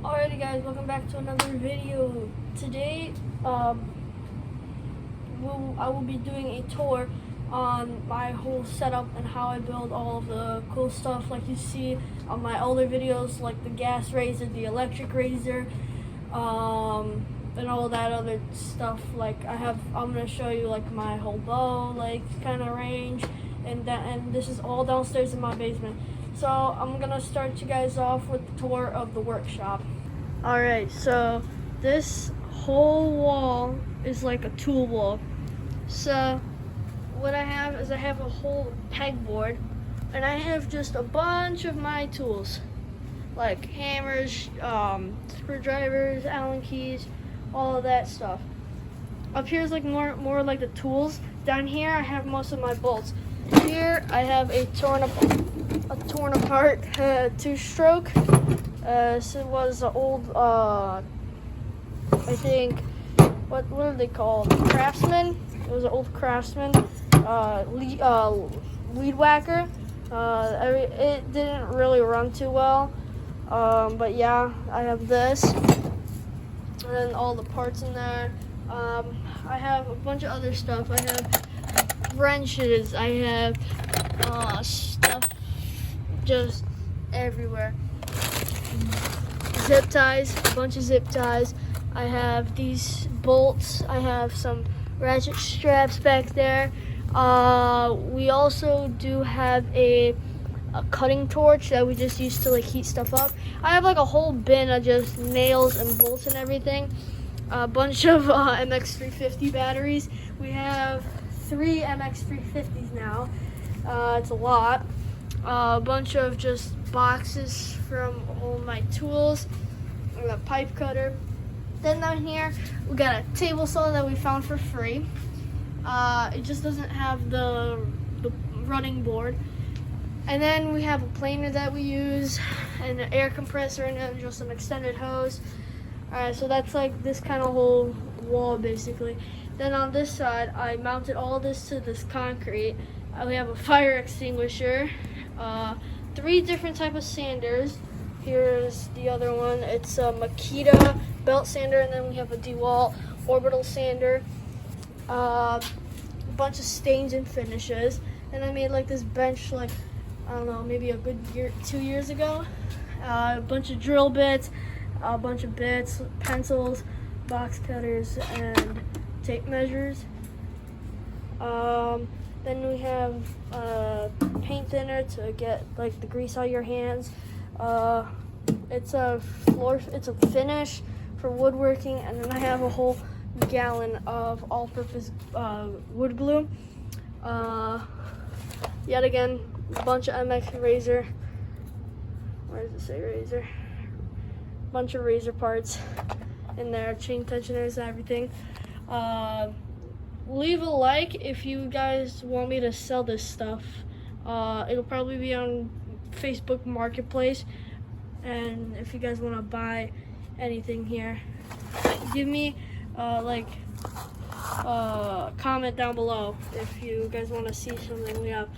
Alrighty guys, welcome back to another video. Today, I will be doing a tour on my whole setup and how I build all of the cool stuff like you see on my older videos, like the gas razor, the electric razor, and all that other stuff. Like I'm gonna show you like my whole bow, like kind of range, and this is all downstairs in my basement. So I'm gonna start you guys off with the tour of the workshop. Alright, so this whole wall is like a tool wall. So what I have is I have a whole pegboard, and I have just a bunch of my tools, like hammers, screwdrivers, Allen keys, all of that stuff. Up here is like more like the tools. Down here I have most of my bolts. Here I have a torn apart two-stroke. This was an old, I think, what are they called? Craftsman. It was an old Craftsman weed whacker. It didn't really run too well, but yeah, I have this, and then all the parts in there. I have a bunch of other stuff. I have wrenches. I have stuff just everywhere. Zip ties, a bunch of zip ties. I have these bolts. I have some ratchet straps back there. We also do have a cutting torch that we just use to like heat stuff up. I have like a whole bin of just nails and bolts and everything. A bunch of MX350 batteries. We have 3 MX350s now. It's a lot. A bunch of just boxes from all my tools. We got a pipe cutter. Then down here we got a table saw that we found for free. It just doesn't have the running board. And then we have a planer that we use, and an air compressor, and then just an extended hose. Alright, so that's like this kind of whole wall basically. Then on this side I mounted all this to this concrete. We have a fire extinguisher, 3 different type of sanders. Here's the other one. It's a Makita belt sander, and then we have a DeWalt orbital sander. A bunch of stains and finishes. And I made like this bench, like I don't know, maybe a good 2 years ago. A bunch of drill bits, a bunch of bits, pencils, box cutters, and tape measures. Then we have paint thinner to get like the grease out of your hands. It's a finish for woodworking, and then I have a whole gallon of all-purpose wood glue. Yet again, a bunch of MX razor. Where does it say razor? Bunch of razor parts in there, chain tensioners and everything. Leave a like if you guys want me to sell this stuff. It'll probably be on Facebook Marketplace, and if you guys want to buy anything here, give me comment down below if you guys want to see something. We have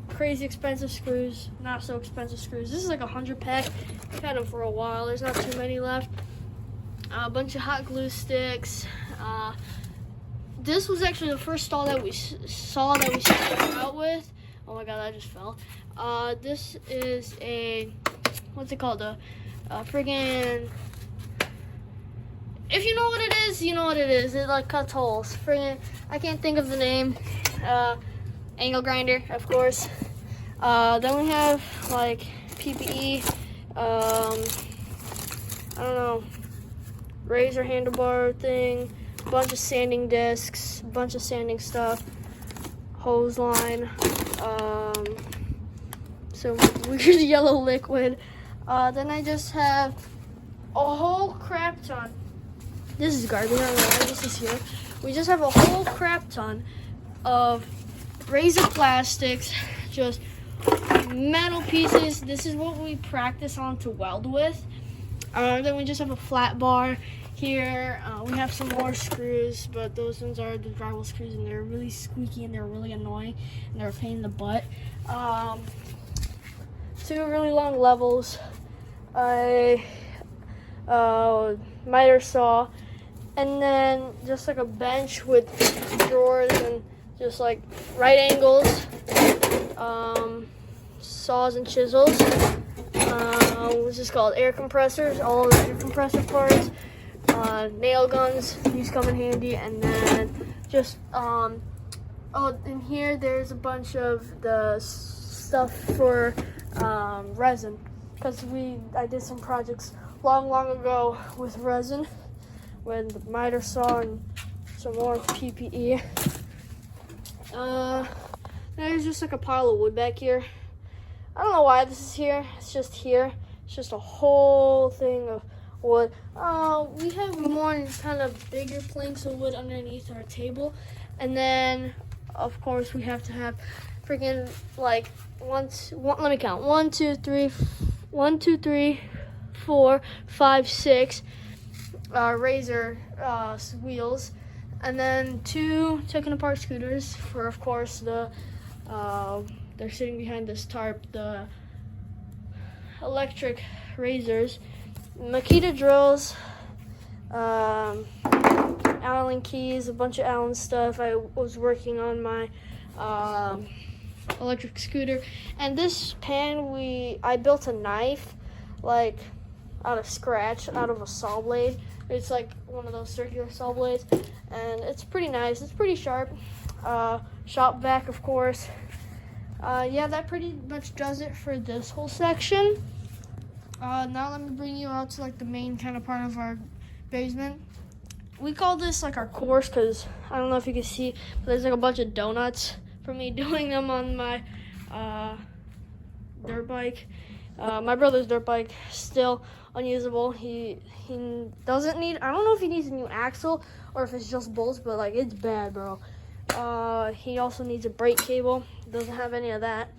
crazy expensive screws, not so expensive screws. This is like 100 pack. I've had them for a while. There's not too many left. A bunch of hot glue sticks. This was actually the first stall that we saw that we started out with. Oh my god, that just fell. This is a, what's it called? A friggin', if you know what it is, you know what it is. It like cuts holes. Friggin', I can't think of the name. Angle grinder, of course. Then we have like PPE. I don't know, razor handlebar thing. Bunch of sanding discs, bunch of sanding stuff, hose line, some weird yellow liquid. Then I just have a whole crap ton. This is garbage, I don't know why this is here. We just have a whole crap ton of razor plastics, just metal pieces. This is what we practice on to weld with. Then we just have a flat bar. Here we have some more screws, but those ones are the drywall screws, and they're really squeaky and they're really annoying and they're a pain in the butt. 2 really long levels. I miter saw, and then just like a bench with drawers and just like right angles, saws and chisels. What's this called? Air compressors, all the air compressor parts, nail guns, these come in handy, and then just, oh, in here there's a bunch of the stuff for resin, because I did some projects long ago with resin, with the miter saw and some more PPE. There's just like a pile of wood back here. I don't know why this is here. It's just here. It's just a whole thing of wood. We have more kind of bigger planks of wood underneath our table. And then, of course, we have to have freaking like let me count. 1, 2, 3, 4, 5, 6 razor wheels. And then 2 taken apart scooters for, of course, they're sitting behind this tarp, the electric razors, Makita drills, Allen keys, a bunch of Allen stuff. I was working on my electric scooter. And this pan, I built a knife, like out of scratch, out of a saw blade. It's like one of those circular saw blades, and it's pretty nice. It's pretty sharp. Shop vac, of course. Yeah, that pretty much does it for this whole section. Now let me bring you out to like the main kind of part of our basement. We call this like our course, because I don't know if you can see, but there's like a bunch of donuts for me doing them on my dirt bike. My brother's dirt bike, still unusable. He doesn't need, I don't know if he needs a new axle or if it's just bolts, but like it's bad, bro. He also needs a brake cable. Doesn't have any of that.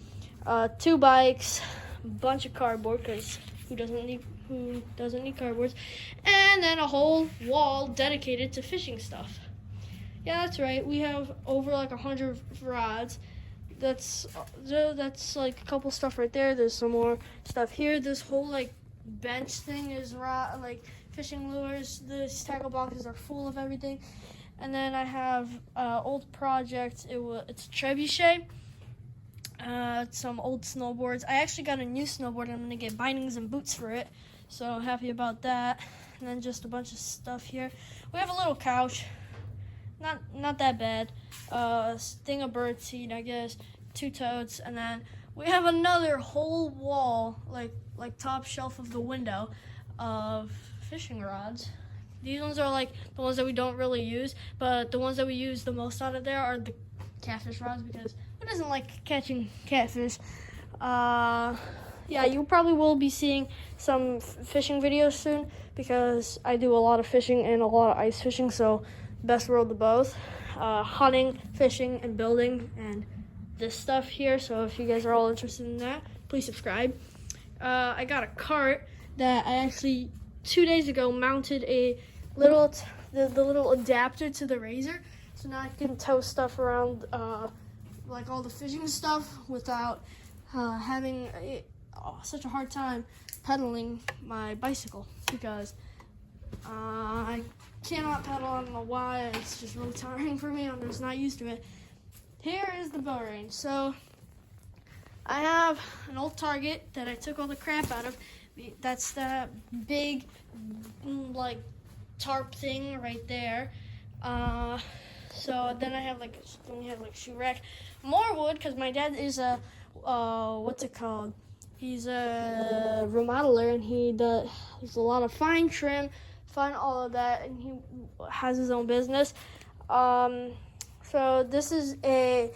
2 bikes, bunch of cardboard, because who doesn't need cardboard, and then a whole wall dedicated to fishing stuff. Yeah, that's right. We have over like 100 rods. That's like a couple stuff right there. There's some more stuff here. This whole like bench thing is like fishing lures. These tackle boxes are full of everything. And then I have old project. It's a trebuchet. Some old snowboards. I actually got a new snowboard. I'm gonna get bindings and boots for it, so happy about that. And then just a bunch of stuff here. We have a little couch. Not that bad. Thing of bird seed, I guess. 2 totes, and then we have another whole wall, like top shelf of the window, of fishing rods. These ones are like the ones that we don't really use, but the ones that we use the most out of there are the catfish rods, because who doesn't like catching catfish? Yeah, you probably will be seeing some fishing videos soon, because I do a lot of fishing and a lot of ice fishing, so best world of both. Hunting, fishing, and building, and this stuff here. So if you guys are all interested in that, please subscribe. I got a cart that I actually 2 days ago mounted a little the little adapter to the razor, so now I can tow stuff around like all the fishing stuff without having such a hard time pedaling my bicycle, because I cannot pedal. I don't know why. It's just really tiring for me. I'm just not used to it. Here is the bow range. So I have an old Target that I took all the crap out of. That's that big like tarp thing right there. So then I have like shoe rack, more wood, because my dad is a what's it called? He's a remodeler, and he does a lot of fine trim, all of that, and he has his own business. So this is a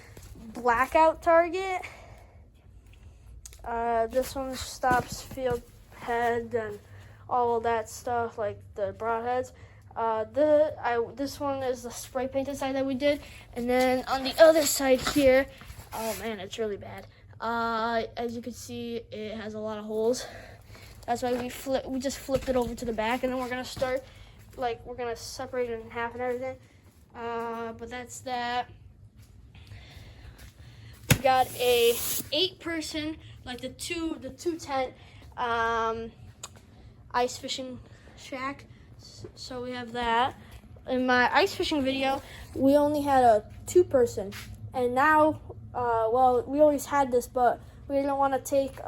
blackout target. This one stops field head and all of that stuff, like the broadheads. This one is the spray painted side that we did, and then on the other side here, oh man, it's really bad. As you can see, it has a lot of holes. That's why we just flipped it over to the back, and then we're gonna start, like, we're gonna separate it in half and everything. But that's that. We got a 8-person, like the two tent ice fishing shack. So we have that. In my ice fishing video, we only had a 2-person, and now, well, we always had this, but we didn't want to take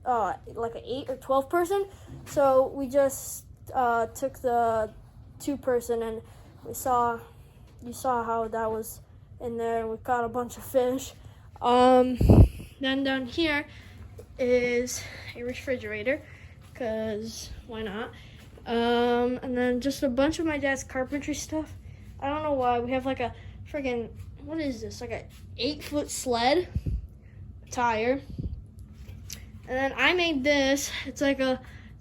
like an 8 or 12 person, so we just took the 2-person, and you saw how that was in there. We caught a bunch of fish. Then down here is a refrigerator, because why not? And then just a bunch of my dad's carpentry stuff. I don't know why. We have like a friggin', what is this? Like a 8-foot sled, tire. And then I made this. It's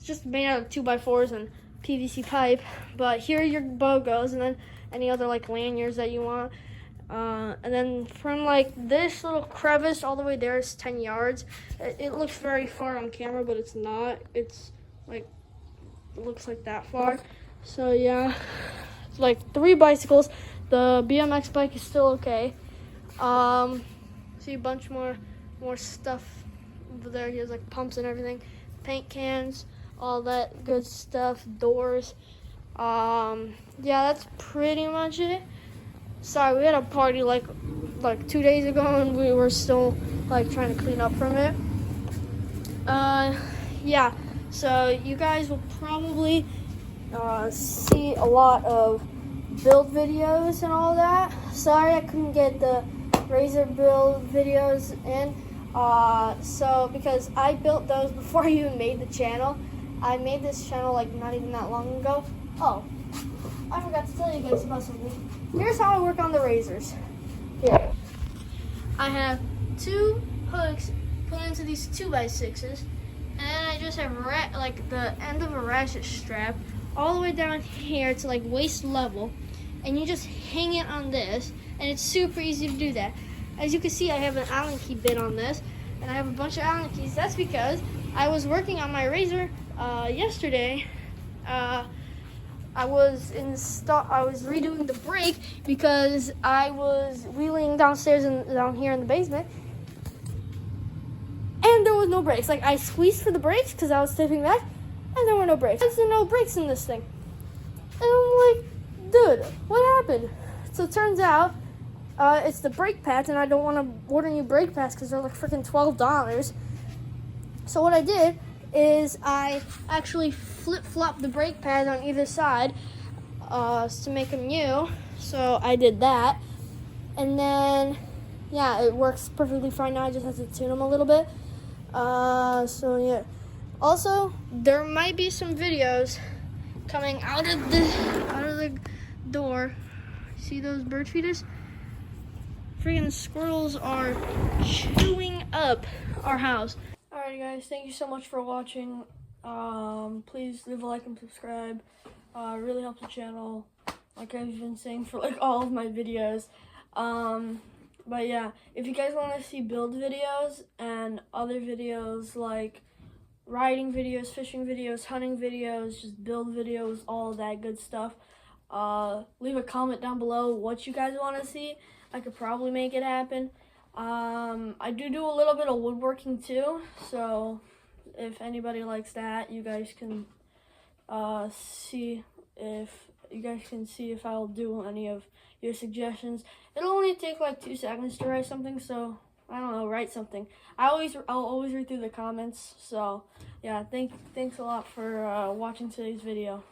just made out of 2x4s and PVC pipe. But here your bow goes, and then any other like lanyards that you want. And then from like this little crevice all the way there is 10 yards. It looks very far on camera, but it's not. It's like, it looks like that far. So yeah, it's like 3 bicycles. The BMX bike is still okay. See a bunch more stuff over there. He has like pumps and everything, paint cans, all that good stuff, doors. Yeah, that's pretty much it. Sorry, we had a party like 2 days ago, and we were still like trying to clean up from it. Yeah, so you guys will probably see a lot of build videos and all that. Sorry I couldn't get the Razor build videos in, so because I built those before I even made the channel. I made this channel like not even that long ago. Oh, I forgot to tell you guys about something. Here's how I work on the Razors. Here, I have 2 hooks put into these 2x6s, and I just have like the end of a ratchet strap all the way down here to like waist level, and you just hang it on this, and it's super easy to do that. As you can see, I have an Allen key bit on this, and I have a bunch of Allen keys. That's because I was working on my Razor yesterday. I was redoing the brake because I was wheeling downstairs and down here in the basement, and there was no brakes. Like, I squeezed for the brakes because I was stepping back, and there were no brakes. There's no brakes in this thing. And I'm like, dude, what happened? So it turns out it's the brake pads, and I don't want to order new brake pads because they're like freaking $12. So what I did is I actually flip-flopped the brake pads on either side to make them new. So I did that, and then yeah, it works perfectly fine now. I just have to tune them a little bit. So yeah. Also, there might be some videos coming out of the door. See those bird feeders? Freaking squirrels are chewing up our house. Alright guys, thank you so much for watching. Please leave a like and subscribe. It really helps the channel, like I've been saying for like all of my videos. But yeah, if you guys want to see build videos and other videos like riding videos, fishing videos, hunting videos, just build videos, all that good stuff, leave a comment down below what you guys want to see. I could probably make it happen. I do a little bit of woodworking too, so if anybody likes that, you guys can see if I'll do any of your suggestions. It'll only take like 2 seconds to write something, so I don't know, write something. I'll always read through the comments. So yeah, thanks a lot for watching today's video.